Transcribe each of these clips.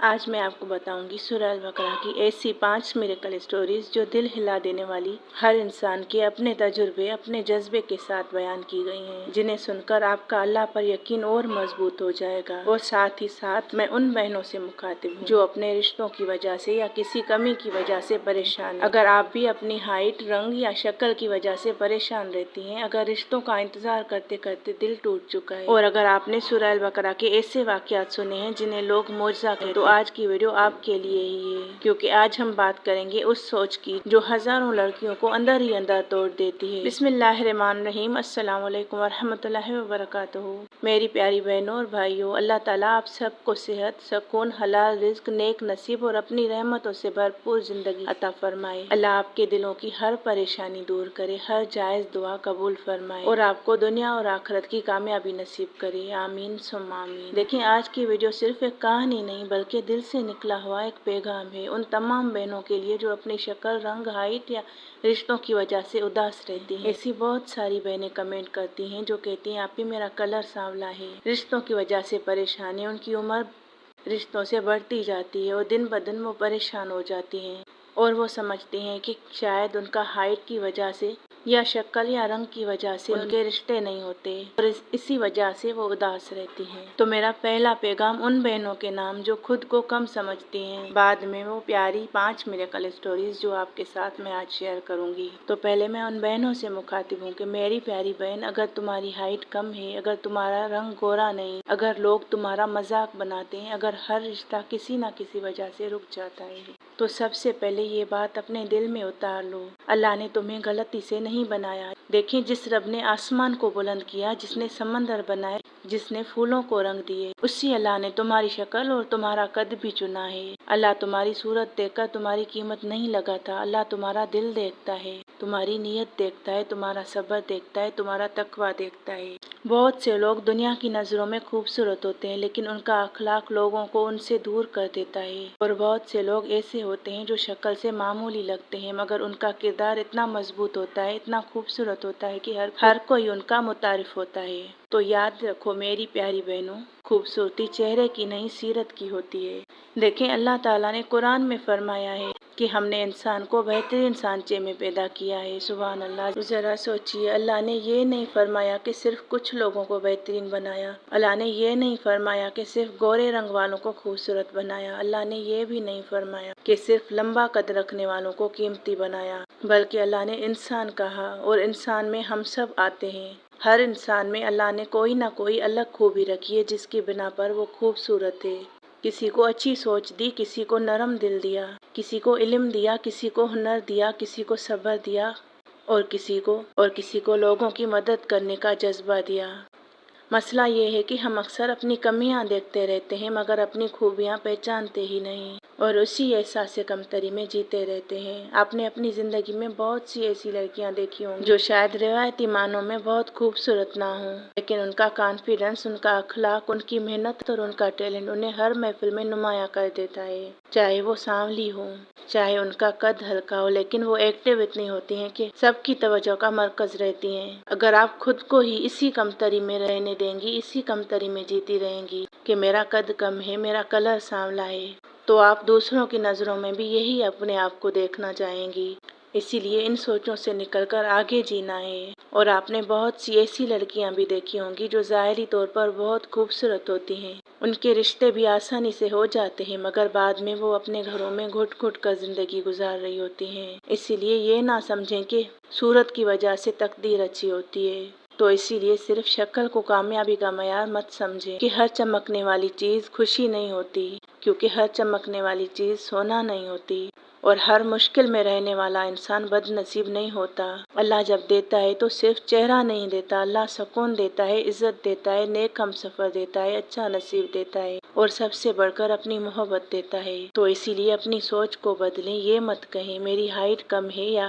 آج میں آپ کو بتاؤں گی سورہ البقرہ کی ایسی 5 میریکل اسٹوریز جو دل ہلا دینے والی، ہر انسان کے اپنے تجربے، اپنے جذبے کے ساتھ بیان کی گئی ہیں، جنہیں سن کر آپ کا اللہ پر یقین اور مضبوط ہو جائے گا۔ اور ساتھ ہی ساتھ میں ان بہنوں سے مخاطب ہوں جو اپنے رشتوں کی وجہ سے یا کسی کمی کی وجہ سے پریشان ہیں۔ اگر آپ بھی اپنی ہائٹ، رنگ یا شکل کی وجہ سے پریشان رہتی ہیں، اگر رشتوں کا انتظار کرتے کرتے دل ٹوٹ چکا ہے، اور اگر آپ نے سورہ البقرہ کے ایسے واقعات سنے ہیں جنہیں لوگ معجزہ کہتے ہیں، تو آج کی ویڈیو آپ کے لیے ہی ہے، کیونکہ آج ہم بات کریں گے اس سوچ کی جو ہزاروں لڑکیوں کو اندر ہی اندر توڑ دیتی ہے۔ بسم اللہ الرحمن الرحیم۔ السلام علیکم ورحمۃ اللہ وبرکاتہ۔ میری پیاری بہنوں اور بھائیوں، اللہ تعالیٰ آپ سب کو صحت، سکون، حلال رزق، نیک نصیب اور اپنی رحمتوں سے بھرپور زندگی عطا فرمائے۔ اللہ آپ کے دلوں کی ہر پریشانی دور کرے، ہر جائز دعا قبول فرمائے اور آپ کو دنیا اور آخرت کی کامیابی نصیب کرے، آمین ثم آمین۔ دیکھیں، آج کی ویڈیو صرف ایک کہانی نہیں بلکہ دل سے نکلا ہوا ایک پیغام ہے، ان تمام بہنوں کے لیے جو اپنی شکل، رنگ، ہائٹ یا رشتوں کی وجہ سے اداس رہتی ہیں۔ ایسی بہت ساری بہنیں کمنٹ کرتی ہیں جو کہتی ہیں آپی میرا کلر سانولا ہے، رشتوں کی وجہ سے پریشان ہے، ان کی عمر رشتوں سے بڑھتی جاتی ہے اور دن بدن وہ پریشان ہو جاتی ہیں، اور وہ سمجھتی ہیں کہ شاید ان کا ہائٹ کی وجہ سے یا شکل یا رنگ کی وجہ سے ان کے رشتے نہیں ہوتے، اور اسی وجہ سے وہ اداس رہتی ہیں۔ تو میرا پہلا پیغام ان بہنوں کے نام جو خود کو کم سمجھتی ہیں، بعد میں وہ پیاری 5 میریکل اسٹوریز جو آپ کے ساتھ میں آج شیئر کروں گی۔ تو پہلے میں ان بہنوں سے مخاطب ہوں کہ میری پیاری بہن، اگر تمہاری ہائٹ کم ہے، اگر تمہارا رنگ گورا نہیں، اگر لوگ تمہارا مذاق بناتے ہیں، اگر ہر رشتہ کسی نہ کسی وجہ سے رک جاتا ہے، تو سب سے پہلے یہ بات اپنے دل میں اتار لو، اللہ نے تمہیں غلطی سے نہیں بنایا۔ دیکھیں، جس رب نے آسمان کو بلند کیا، جس نے سمندر بنائے، جس نے پھولوں کو رنگ دیے، اسی اللہ نے تمہاری شکل اور تمہارا قد بھی چنا ہے۔ اللہ تمہاری صورت دیکھ کر تمہاری قیمت نہیں لگاتا، اللہ تمہارا دل دیکھتا ہے، تمہاری نیت دیکھتا ہے، تمہارا صبر دیکھتا ہے، تمہارا تقویٰ دیکھتا ہے۔ بہت سے لوگ دنیا کی نظروں میں خوبصورت ہوتے ہیں، لیکن ان کا اخلاق لوگوں کو ان سے دور کر دیتا ہے، اور بہت سے لوگ ایسے ہوتے ہیں جو شکل سے معمولی لگتے ہیں مگر ان کا کردار اتنا مضبوط ہوتا ہے، اتنا خوبصورت ہوتا ہے کہ ہر کوئی ان کا متعارف ہوتا ہے۔ تو یاد رکھو میری پیاری بہنوں، خوبصورتی چہرے کی نہیں سیرت کی ہوتی ہے۔ دیکھیں، اللہ تعالیٰ نے قرآن میں فرمایا ہے کہ ہم نے انسان کو بہترین سانچے میں پیدا کیا ہے۔ سبحان اللہ۔ ذرا سوچئے، اللہ نے یہ نہیں فرمایا کہ صرف کچھ لوگوں کو بہترین بنایا، اللہ نے یہ نہیں فرمایا کہ صرف گورے رنگ والوں کو خوبصورت بنایا، اللہ نے یہ بھی نہیں فرمایا کہ صرف لمبا قد رکھنے والوں کو قیمتی بنایا، بلکہ اللہ نے انسان کہا، اور انسان میں ہم سب آتے ہیں۔ ہر انسان میں اللہ نے کوئی نہ کوئی الگ خوبی رکھی ہے جس کی بنا پر وہ خوبصورت ہے۔ کسی کو اچھی سوچ دی، کسی کو نرم دل دیا، کسی کو علم دیا، کسی کو ہنر دیا، کسی کو صبر دیا، اور کسی کو لوگوں کی مدد کرنے کا جذبہ دیا۔ مسئلہ یہ ہے کہ ہم اکثر اپنی کمیاں دیکھتے رہتے ہیں مگر اپنی خوبیاں پہچانتے ہی نہیں، اور اسی احساس کمتری میں جیتے رہتے ہیں۔ آپ نے اپنی زندگی میں بہت سی ایسی لڑکیاں دیکھی ہوں گی جو شاید روایتی معنوں میں بہت خوبصورت نہ ہوں، لیکن ان کا کانفیڈنس، ان کا اخلاق، ان کی محنت اور ان کا ٹیلنٹ انہیں ہر محفل میں نمایاں کر دیتا ہے۔ چاہے وہ سانولی ہو، چاہے ان کا قد ہلکا ہو، لیکن وہ ایکٹیو اتنی ہوتی ہیں کہ سب کی توجہ کا مرکز رہتی ہیں۔ اگر آپ خود کو ہی اسی کمتری میں رہنے دیں گی، اسی کمتری میں جیتی رہیں گی کہ میرا قد کم ہے، میرا کلر سانولا ہے، تو آپ دوسروں کی نظروں میں بھی یہی اپنے آپ کو دیکھنا چاہیں گی۔ اسی لیے ان سوچوں سے نکل کر آگے جینا ہے۔ اور آپ نے بہت سی ایسی لڑکیاں بھی دیکھی ہوں گی جو ظاہری طور پر بہت خوبصورت ہوتی ہیں، ان کے رشتے بھی آسانی سے ہو جاتے ہیں، مگر بعد میں وہ اپنے گھروں میں گھٹ گھٹ کر زندگی گزار رہی ہوتی ہیں۔ اسی لیے یہ نہ سمجھیں کہ صورت کی وجہ سے تقدیر اچھی ہوتی ہے۔ تو اسی لیے صرف شکل کو کامیابی کا معیار مت سمجھیں کہ ہر چمکنے والی چیز خوشی نہیں ہوتی، کیونکہ ہر چمکنے والی چیز سونا نہیں ہوتی، اور ہر مشکل میں رہنے والا انسان بد نصیب نہیں ہوتا۔ اللہ جب دیتا ہے تو صرف چہرہ نہیں دیتا، اللہ سکون دیتا ہے، عزت دیتا ہے، نیک ہم سفر دیتا ہے، اچھا نصیب دیتا ہے، اور سب سے بڑھ کر اپنی محبت دیتا ہے۔ تو اسی لیے اپنی سوچ کو بدلیں، یہ مت کہیں میری ہائٹ کم ہے یا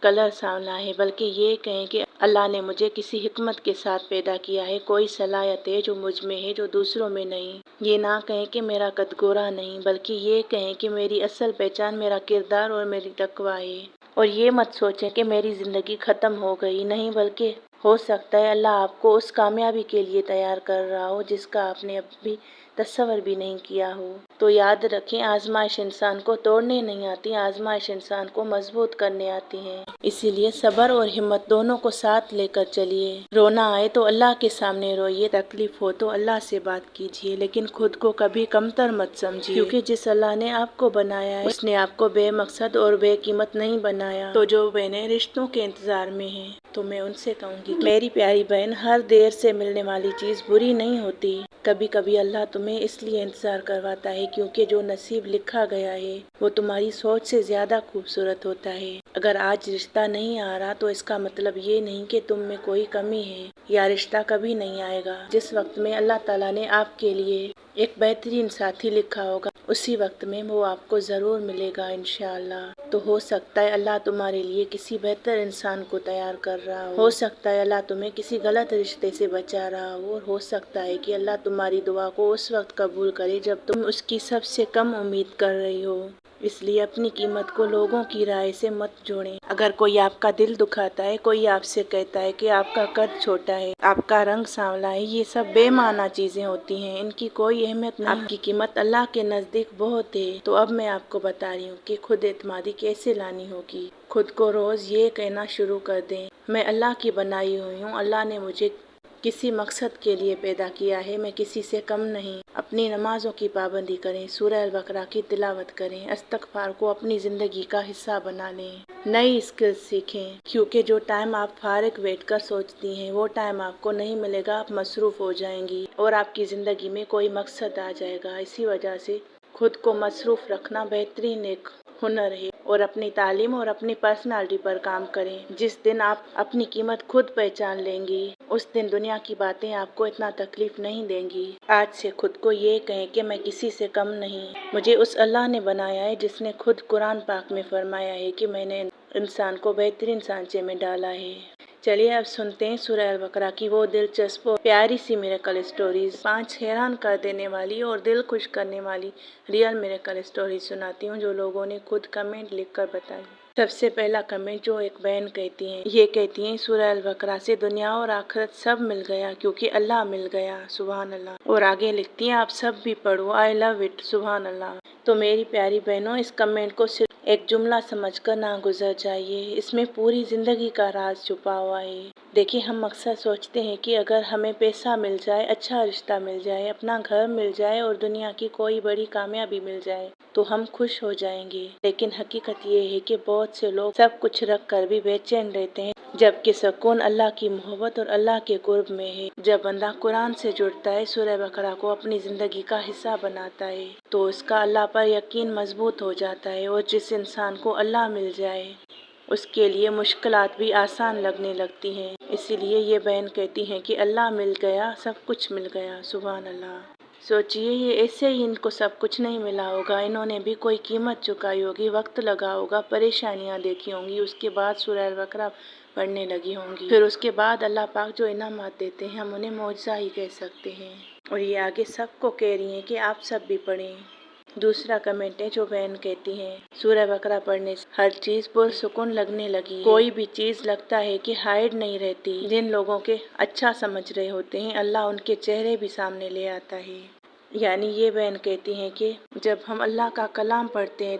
کلر سانولا ہے، بلکہ یہ کہیں کہ اللہ نے مجھے کسی حکمت کے ساتھ پیدا کیا ہے، کوئی صلاحیت ہے جو مجھ میں ہے جو دوسروں میں نہیں۔ یہ نہ کہیں کہ میرا قد گورا نہیں، بلکہ یہ کہیں کہ میری اصل پہچان میرا کردار اور میری تقویٰ ہے۔ اور یہ مت سوچیں کہ میری زندگی ختم ہو گئی، نہیں، بلکہ ہو سکتا ہے اللہ آپ کو اس کامیابی کے لیے تیار کر رہا ہو جس کا آپ نے ابھی تصور بھی نہیں کیا ہو۔ तो याद रखें, आजमाइश इंसान को तोड़ने नहीं आती, आजमाइश इंसान को मजबूत करने आती है। इसीलिए सब्र और हिम्मत दोनों को साथ लेकर चलिए। रोना आए तो अल्लाह के सामने रोइए, तकलीफ हो तो अल्लाह से बात कीजिए, लेकिन खुद को कभी कमतर मत समझिए, क्योंकि जिस अल्लाह ने आपको बनाया है उसने आपको बेमकसद और बेकीमत नहीं बनाया। तो जो बहनें रिश्तों के इंतजार में हैं, तो मैं उनसे कहूँगी, मेरी प्यारी बहन, हर देर से मिलने वाली चीज़ बुरी नहीं होती। कभी कभी अल्लाह तुम्हें इसलिए इंतजार करवाता है क्योंकि जो नसीब लिखा गया है वो तुम्हारी सोच से ज्यादा खूबसूरत होता है। अगर आज रिश्ता नहीं आ रहा तो इसका मतलब ये नहीं कि तुम में कोई कमी है या रिश्ता कभी नहीं आएगा। जिस वक्त में अल्लाह ताला ने आपके लिए एक बेहतरीन साथी लिखा होगा, उसी वक्त में वो आपको जरूर मिलेगा इंशाअल्लाह। तो हो सकता है अल्लाह तुम्हारे लिए किसी बेहतर इंसान को तैयार कर रहा हो सकता है अल्लाह तुम्हें किसी गलत रिश्ते से बचा रहा हो सकता है कि अल्लाह तुम्हारी दुआ को उस वक्त कबूल करे जब तुम उसकी सबसे कम उम्मीद कर रही हो। इसलिए अपनी कीमत को लोगों की राय से मत जोड़ें। अगर कोई आपका दिल दुखाता है, कोई आपसे कहता है कि आपका कद छोटा है, आपका रंग सांवला है, ये सब बेमाना चीजें होती हैं, इनकी कोई अहमियत नहीं। आपकी कीमत अल्लाह के नजदीक बहुत है। तो अब मैं आपको बता रही हूँ कि खुद एतमादी कैसे लानी होगी। खुद को रोज ये कहना शुरू कर दें, मैं अल्लाह की बनाई हुई हूँ, अल्लाह ने मुझे किसी मकसद के लिए पैदा किया है, मैं किसी से कम नहीं। अपनी नमाजों की पाबंदी करें, सूरह अल बकरा की तिलावत करें, इस्तगफार को अपनी जिंदगी का हिस्सा बना लें, नई स्किल्स सीखें, क्योंकि जो टाइम आप फारिग बैठकर सोचती हैं वो टाइम आपको नहीं मिलेगा। आप मसरूफ हो जाएंगी और आपकी जिंदगी में कोई मकसद आ जाएगा। इसी वजह से खुद को मसरूफ रखना बेहतरीन एक हुनर है और अपनी तालीम और अपनी पर्सनालिटी पर काम करें। जिस दिन आप अपनी कीमत खुद पहचान लेंगी उस दिन दुनिया की बातें आपको इतना तकलीफ नहीं देंगी। आज से खुद को ये कहें कि मैं किसी से कम नहीं, मुझे उस अल्लाह ने बनाया है जिसने खुद कुरान पाक में फरमाया है कि मैंने इंसान को बेहतरीन सांचे में डाला है। चलिए अब सुनते हैं सूरह अल बकरा की वो दिलचस्प और प्यारी सी मिरेकल स्टोरीज। 5 हैरान कर देने वाली और दिल खुश करने वाली रियल मिरेकल स्टोरीज सुनाती हूँ जो लोगों ने खुद कमेंट लिखकर बताई। सबसे पहला कमेंट जो एक बहन कहती हैं, ये कहती हैं, सूरह अल बकरा से दुनिया और आखिरत सब मिल गया क्योंकि अल्लाह मिल गया, सुभान अल्लाह। और आगे लिखती हैं, आप सब भी पढ़ो, आई लव इट, सुभान अल्लाह। तो मेरी प्यारी बहनों, इस कमेंट को सिर्फ एक जुमला समझकर ना गुजर जाइए, इसमें पूरी जिंदगी का राज छुपा हुआ है। देखिए, हम अक्सर सोचते हैं कि अगर हमें पैसा मिल जाए, अच्छा रिश्ता मिल जाए, अपना घर मिल जाए और दुनिया की कोई बड़ी कामयाबी मिल जाए तो हम खुश हो जाएंगे। लेकिन हकीकत ये है कि बहुत से लोग सब कुछ रख कर भी बेचैन रहते हैं, जबकि सुकून अल्लाह की मोहब्बत और अल्लाह के कुर्ब में है। जब बंदा कुरान से जुड़ता है, सूरह बकरा को अपनी जिंदगी का हिस्सा बनाता है, तो उसका अल्लाह पर यकीन मजबूत हो जाता है। और जिस इंसान को अल्लाह मिल जाए उसके लिए मुश्किलात भी आसान लगने लगती हैं। इसीलिए ये बहन कहती हैं कि अल्लाह मिल गया, सब कुछ मिल गया, सुभान अल्लाह। सोचिए, ये ऐसे ही इनको सब कुछ नहीं मिला होगा, इन्होंने भी कोई कीमत चुकाई होगी, वक्त लगा होगा, परेशानियां देखी होंगी, उसके बाद सूरह अल बकरा पढ़ने लगी होंगी। फिर उसके बाद अल्लाह पाक जो इनामात देते हैं हम उन्हें मौजज़ा ही कह सकते हैं। और ये आगे सबको कह रही हैं कि आप सब भी पढ़ें। दूसरा कमेंट है जो बहन कहती हैं, सूरह बकरा पढ़ने से हर चीज पुरसुकून लगने लगी। कोई भी चीज लगता है कि हाइड नहीं रहती। जिन लोगों के अच्छा समझ रहे होते हैं अल्लाह उनके चेहरे भी सामने ले आता है। यानी ये बहन कहती हैं कि जब हम अल्लाह का कलाम पढ़ते हैं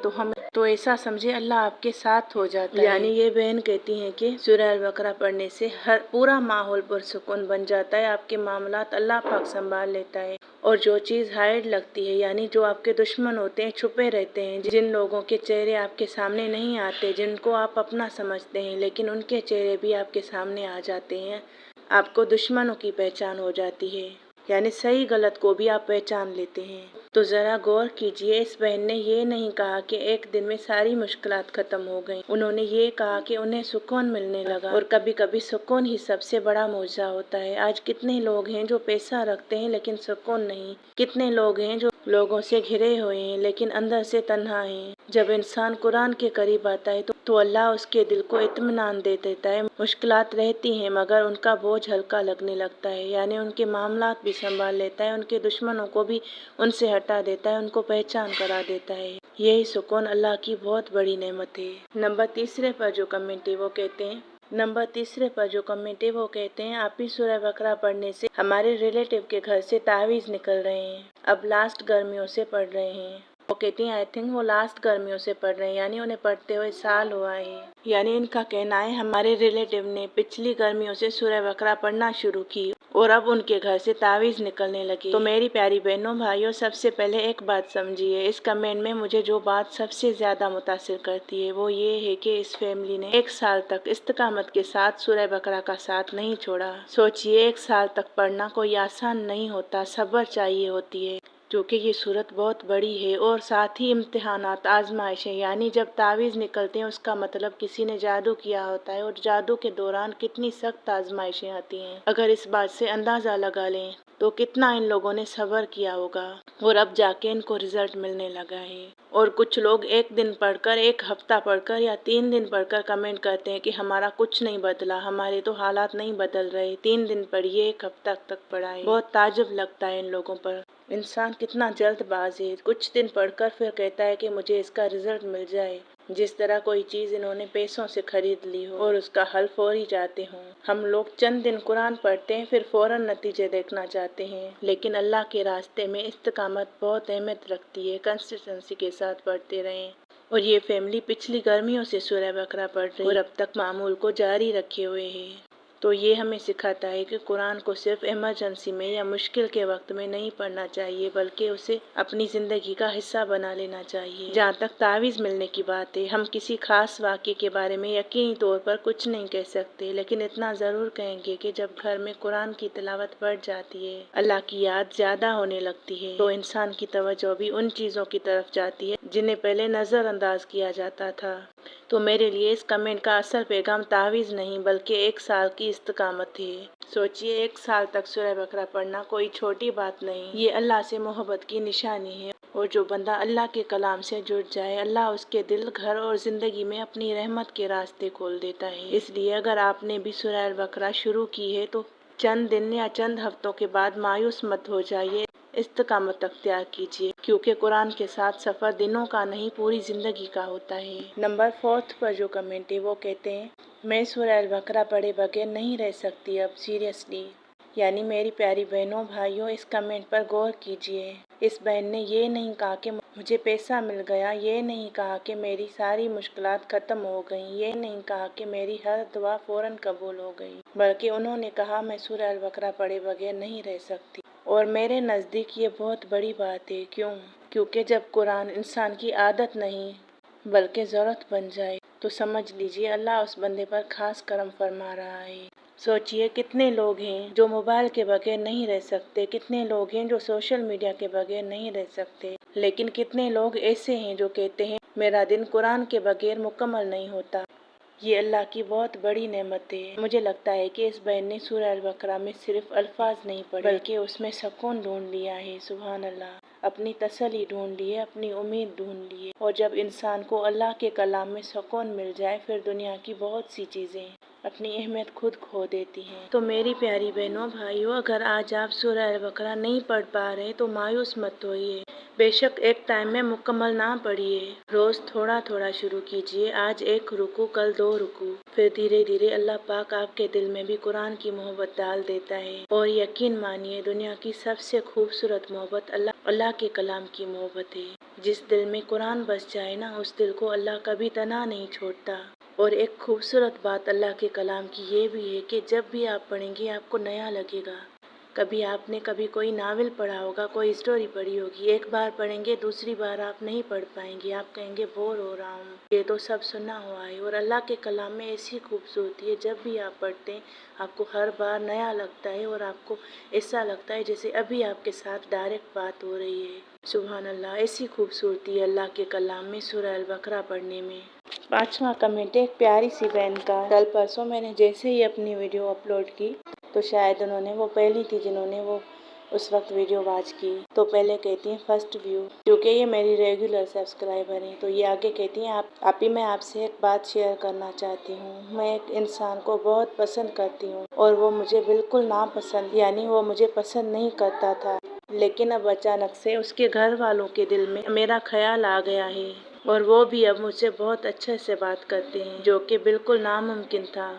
तो ऐसा समझे अल्लाह आपके साथ हो जाता है। यानी ये बहन कहती हैं कि सूरह अल बकरा पढ़ने से हर पूरा माहौल पुरसुकून बन जाता है, आपके मामलात अल्लाह पाक संभाल लेता है। और जो चीज़ हाइड लगती है, यानी जो आपके दुश्मन होते हैं, छुपे रहते हैं, जिन लोगों के चेहरे आपके सामने नहीं आते, जिनको आप अपना समझते हैं लेकिन उनके चेहरे भी आपके सामने आ जाते हैं, आपको दुश्मनों की पहचान हो जाती है। यानी सही गलत को भी आप पहचान लेते हैं। तो जरा गौर कीजिए, इस बहन ने ये नहीं कहा कि एक दिन में सारी मुश्किलात खत्म हो गईं। उन्होंने ये कहा कि उन्हें सुकून मिलने लगा। और कभी कभी सुकून ही सबसे बड़ा मौजज़ा होता है। आज कितने लोग हैं जो पैसा रखते हैं लेकिन सुकून नहीं, कितने लोग हैं जो लोगों से घिरे हुए हैं लेकिन अंदर से तन्हा हैं। जब इंसान कुरान के करीब आता है तो अल्लाह उसके दिल को इत्मीनान दे देता है। मुश्किलात रहती हैं मगर उनका बोझ हल्का लगने लगता है, यानी उनके मामलात भी संभाल लेता है, उनके दुश्मनों को भी उनसे हटा देता है, उनको पहचान करा देता है। यही सुकून अल्लाह की बहुत बड़ी नेमत है। नंबर 3 पर जो कमेंट है वो कहते हैं, नंबर तीसरे पर जो कमेंट है वो कहते हैं, आप ही सूरह बकरा पढ़ने से हमारे रिलेटिव के घर से तावीज़ निकल रहे हैं, अब लास्ट गर्मियों से पढ़ रहे हैं। वो कहती हैं आई थिंक वो लास्ट गर्मियों से पढ़ रहे हैं, यानी उन्हें पढ़ते हुए साल हुआ है। यानी इनका कहना है हमारे रिलेटिव ने पिछली गर्मियों से सूरह बकरा पढ़ना शुरू की और अब उनके घर से तावीज़ निकलने लगी। तो मेरी प्यारी बहनों भाइयों, सबसे पहले एक बात समझिए, इस कमेंट में मुझे जो बात सबसे ज़्यादा मुतासिर करती है वो ये है कि इस फैमिली ने 1 साल तक इस्तिकामत के साथ सूरह बकरा का साथ नहीं छोड़ा। सोचिए, 1 साल तक पढ़ना कोई आसान नहीं होता, सब्र चाहिए होती है, क्योंकि ये सूरत बहुत बड़ी है और साथ ही इम्तिहानात, आजमाइशें, यानी जब तावीज़ निकलते हैं उसका मतलब किसी ने जादू किया होता है और जादू के दौरान कितनी सख्त आजमाइशें आती हैं। अगर इस बात से अंदाज़ा लगा लें तो कितना इन लोगों ने सब्र किया होगा और अब जाके इनको रिजल्ट मिलने लगा है। और कुछ लोग 1 दिन पढ़कर, 1 हफ्ता पढ़कर या 3 दिन पढ़कर कमेंट करते हैं कि हमारा कुछ नहीं बदला, हमारे तो हालात नहीं बदल रहे। 3 दिन पढ़िए, 1 हफ्ता तक पढ़ाए। बहुत ताजुब लगता है इन लोगों पर। इंसान कितना जल्दबाज है, कुछ दिन पढ़कर फिर कहता है कि मुझे इसका रिजल्ट मिल जाए, जिस तरह कोई चीज़ इन्होंने पैसों से खरीद ली हो और उसका हल फौरी चाहते हों। हम लोग चंद दिन कुरान पढ़ते हैं, फिर फौरन नतीजे देखना चाहते हैं, लेकिन अल्लाह के रास्ते में इस्तिकामत बहुत अहमियत रखती है। कंसिस्टेंसी के साथ पढ़ते रहें। और ये फैमिली पिछली गर्मियों से सूरह बकरा पढ़ रही है और अब तक मामूल को जारी रखे हुए है। तो ये हमें सिखाता है कि कुरान को सिर्फ इमरजेंसी में या मुश्किल के वक्त में नहीं पढ़ना चाहिए, बल्कि उसे अपनी ज़िंदगी का हिस्सा बना लेना चाहिए। जहाँ तक तावीज़ मिलने की बात है, हम किसी खास वाक़े के बारे में यकीनी तौर पर कुछ नहीं कह सकते, लेकिन इतना ज़रूर कहेंगे कि जब घर में कुरान की तिलावत बढ़ जाती है, अल्लाह की याद ज़्यादा होने लगती है, तो इंसान की तवज्जो भी उन चीज़ों की तरफ जाती है जिन्हें पहले नज़रअंदाज किया जाता था। तो मेरे लिए इस कमेंट का असल पैगाम तावीज़ नहीं बल्कि 1 साल की इस्तिकामत है। सोचिए, 1 साल तक सूरह बकरा पढ़ना कोई छोटी बात नहीं, ये अल्लाह से मोहब्बत की निशानी है। और जो बंदा अल्लाह के कलाम से जुड़ जाए, अल्लाह उसके दिल, घर और ज़िंदगी में अपनी रहमत के रास्ते खोल देता है। इसलिए अगर आपने भी सूरह अल बकरा शुरू की है तो चंद दिन या चंद हफ्तों के बाद मायूस मत हो जाइए, इस्तिकामत अख्तियार कीजिए, क्योंकि कुरान के साथ सफ़र दिनों का नहीं पूरी ज़िंदगी का होता है। नंबर 4 पर जो कमेंट है वो कहते हैं, मैं सूरह अल बकरा पढ़े बगैर नहीं रह सकती अब, सीरियसली। यानी मेरी प्यारी बहनों भाइयों, इस कमेंट पर गौर कीजिए। इस बहन ने ये नहीं कहा कि मुझे पैसा मिल गया, ये नहीं कहा कि मेरी सारी मुश्किलात ख़त्म हो गई, ये नहीं कहा कि मेरी हर दुआ फ़ौरन कबूल हो गई, बल्कि उन्होंने कहा मैं सूरह अल बकरा पढ़े बगैर नहीं रह सकती। और मेरे नज़दीक ये बहुत बड़ी बात है। क्यों? क्योंकि जब कुरान इंसान की आदत नहीं बल्कि ज़रूरत बन जाए तो समझ लीजिए अल्लाह उस बंदे पर खास करम फरमा रहा है। सोचिए, कितने लोग हैं जो मोबाइल के बगैर नहीं रह सकते, कितने लोग हैं जो सोशल मीडिया के बगैर नहीं रह सकते, लेकिन कितने लोग ऐसे हैं जो कहते हैं मेरा दिन कुरान के बगैर मुकम्मल नहीं होता। ये अल्लाह की बहुत बड़ी नेमत है। मुझे लगता है कि इस बहन ने सूरह अल बकरा में सिर्फ अल्फाज नहीं पढ़े बल्कि उसमें सुकून ढूंढ लिया है। सुभान अल्लाह, अपनी तसल्ली ढूंढ ली है, अपनी उम्मीद ढूंढ ली है। और जब इंसान को अल्लाह के कलाम में सुकून मिल जाए, फिर दुनिया की बहुत सी चीज़ें अपनी अहमियत खुद खो देती हैं। तो मेरी प्यारी बहनों भाइयों, अगर आज आप सूरह अल बकरा नहीं पढ़ पा रहे तो मायूस मत होइए। बेशक एक टाइम में मुकम्मल ना पढ़िए, रोज़ थोड़ा थोड़ा शुरू कीजिए। आज 1 रुकू, कल 2 रुकू, फिर धीरे धीरे अल्लाह पाक आपके दिल में भी कुरान की मोहब्बत डाल देता है। और यकीन मानिए, दुनिया की सबसे खूबसूरत मोहब्बत अल्लाह के कलाम की मोहब्बत है। जिस दिल में कुरान बस जाए ना, उस दिल को अल्लाह कभी तना नहीं छोड़ता। और एक खूबसूरत बात अल्लाह के कलाम की ये भी है कि जब भी आप पढ़ेंगे आपको नया लगेगा। कभी कोई नावल पढ़ा होगा, कोई स्टोरी पढ़ी होगी, एक बार पढ़ेंगे, दूसरी बार आप नहीं पढ़ पाएंगे, आप कहेंगे बोर हो रहा हूँ, ये तो सब सुना हुआ है। और अल्लाह के कलाम में ऐसी खूबसूरती है, जब भी आप पढ़ते हैं आपको हर बार नया लगता है और आपको ऐसा लगता है जैसे अभी आपके साथ डायरेक्ट बात हो रही है। सुभान अल्लाह, ऐसी खूबसूरती है अल्लाह के कलाम में सूरह अल बकरा पढ़ने में। 5वां कमेंट एक प्यारी सी बहन का। कल परसों मैंने जैसे ही अपनी वीडियो अपलोड की तो शायद उन्होंने, वो पहली थी जिन्होंने वो उस वक्त वीडियो वॉच की। तो पहले कहती हैं फर्स्ट व्यू, क्योंकि ये मेरी रेगुलर सब्सक्राइबर हैं। तो ये आगे कहती हैं आप ही, मैं आपसे एक बात शेयर करना चाहती हूँ। मैं एक इंसान को बहुत पसंद करती हूँ और वो मुझे बिल्कुल नापसंद, यानी वो मुझे पसंद नहीं करता था, लेकिन अब अचानक से उसके घर वालों के दिल में मेरा ख्याल आ गया है और वो भी अब मुझसे बहुत अच्छे से बात करते हैं, जो कि बिल्कुल नामुमकिन था।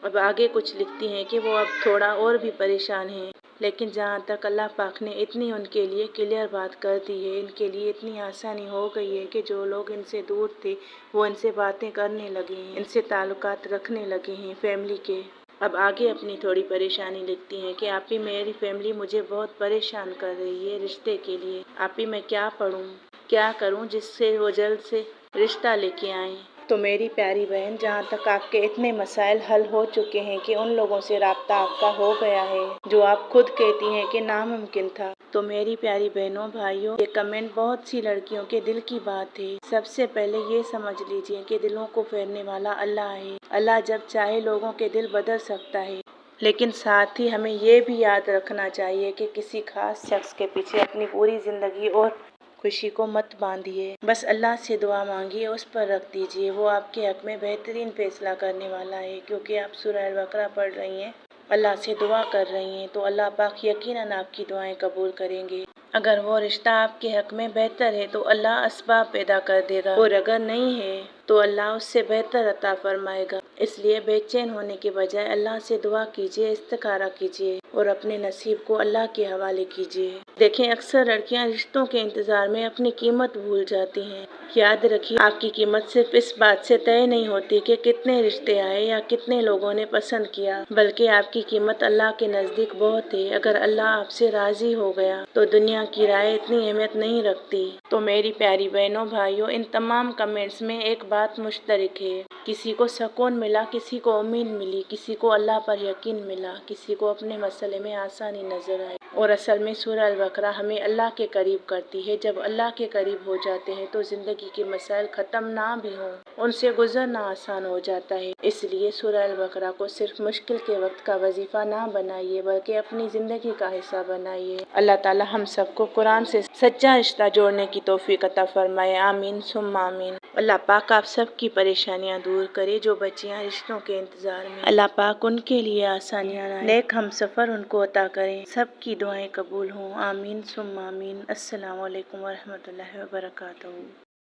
اب آگے کچھ لکھتی ہیں کہ وہ اب تھوڑا اور بھی پریشان ہیں، لیکن جہاں تک اللہ پاک نے اتنی ان کے لیے کلیئر بات کر دی ہے، ان کے لیے اتنی آسانی ہو گئی ہے کہ جو لوگ ان سے دور تھے وہ ان سے باتیں کرنے لگے ہیں، ان سے تعلقات رکھنے لگے ہیں فیملی کے۔ اب آگے اپنی تھوڑی پریشانی لکھتی ہیں کہ آپی میری فیملی مجھے بہت پریشان کر رہی ہے رشتے کے لیے، آپی میں کیا پڑھوں کیا کروں جس سے وہ جلد سے رشتہ لے کے آئیں۔ تو میری پیاری بہن، جہاں تک آپ کے اتنے مسائل حل ہو چکے ہیں کہ ان لوگوں سے رابطہ آپ کا ہو گیا ہے جو آپ خود کہتی ہیں کہ ناممکن تھا، تو میری پیاری بہنوں بھائیوں، یہ کمنٹ بہت سی لڑکیوں کے دل کی بات ہے۔ سب سے پہلے یہ سمجھ لیجئے کہ دلوں کو پھیرنے والا اللہ ہے۔ اللہ جب چاہے لوگوں کے دل بدل سکتا ہے، لیکن ساتھ ہی ہمیں یہ بھی یاد رکھنا چاہیے کہ کسی خاص شخص کے پیچھے اپنی پوری زندگی اور خوشی کو مت باندھیے۔ بس اللہ سے دعا مانگیے، اس پر رکھ دیجیے، وہ آپ کے حق میں بہترین فیصلہ کرنے والا ہے۔ کیونکہ آپ سورہ البقرہ پڑھ رہی ہیں، اللہ سے دعا کر رہی ہیں، تو اللہ پاک یقیناً آپ کی دعائیں قبول کریں گے۔ اگر وہ رشتہ آپ کے حق میں بہتر ہے تو اللہ اسباب پیدا کر دے گا، اور اگر نہیں ہے تو اللہ اس سے بہتر عطا فرمائے گا۔ اس لیے بے چین ہونے کے بجائے اللہ سے دعا کیجیے، استخارہ کیجیے اور اپنے نصیب کو اللہ کے حوالے کیجیے۔ دیکھیں، اکثر لڑکیاں رشتوں کے انتظار میں اپنی قیمت بھول جاتی ہیں۔ یاد رکھیے، آپ کی قیمت صرف اس بات سے طے نہیں ہوتی کہ کتنے رشتے آئے یا کتنے لوگوں نے پسند کیا، بلکہ آپ کی قیمت اللہ کے نزدیک بہت ہے۔ اگر اللہ آپ سے راضی ہو گیا تو دنیا کی رائے اتنی اہمیت نہیں رکھتی۔ تو میری پیاری بہنوں بھائیوں، ان تمام کمنٹس میں ایک بات مشترک ہے، کسی کو سکون ملا، کسی کو امید ملی، کسی کو اللہ پر یقین ملا، کسی کو اپنے مسئلے میں آسانی نظر آئی۔ اور اصل میں سورہ البقرہ ہمیں اللہ کے قریب کرتی ہے۔ جب اللہ کے قریب ہو جاتے ہیں تو زندگی کے مسائل ختم نہ بھی ہوں، ان سے گزرنا آسان ہو جاتا ہے۔ اس لیے سورہ البقرہ کو صرف مشکل کے وقت کا وظیفہ نہ بنائیے، بلکہ اپنی زندگی کا حصہ بنائیے۔ اللہ تعالی ہم سب کو قرآن سے سچا رشتہ جوڑنے کی توفیق عطا فرمائے، آمین ثم آمین۔ اللہ پاک آپ سب کی پریشانیاں دور کرے، جو بچیاں رشتوں کے انتظار میں، اللہ پاک ان کے لیے آسانیاں لائے، نیک ہم سفر ان کو عطا کریں، سب کی دعائیں قبول ہوں، آمین ثم آمین۔ السلام علیکم ورحمۃ اللہ وبرکاتہ۔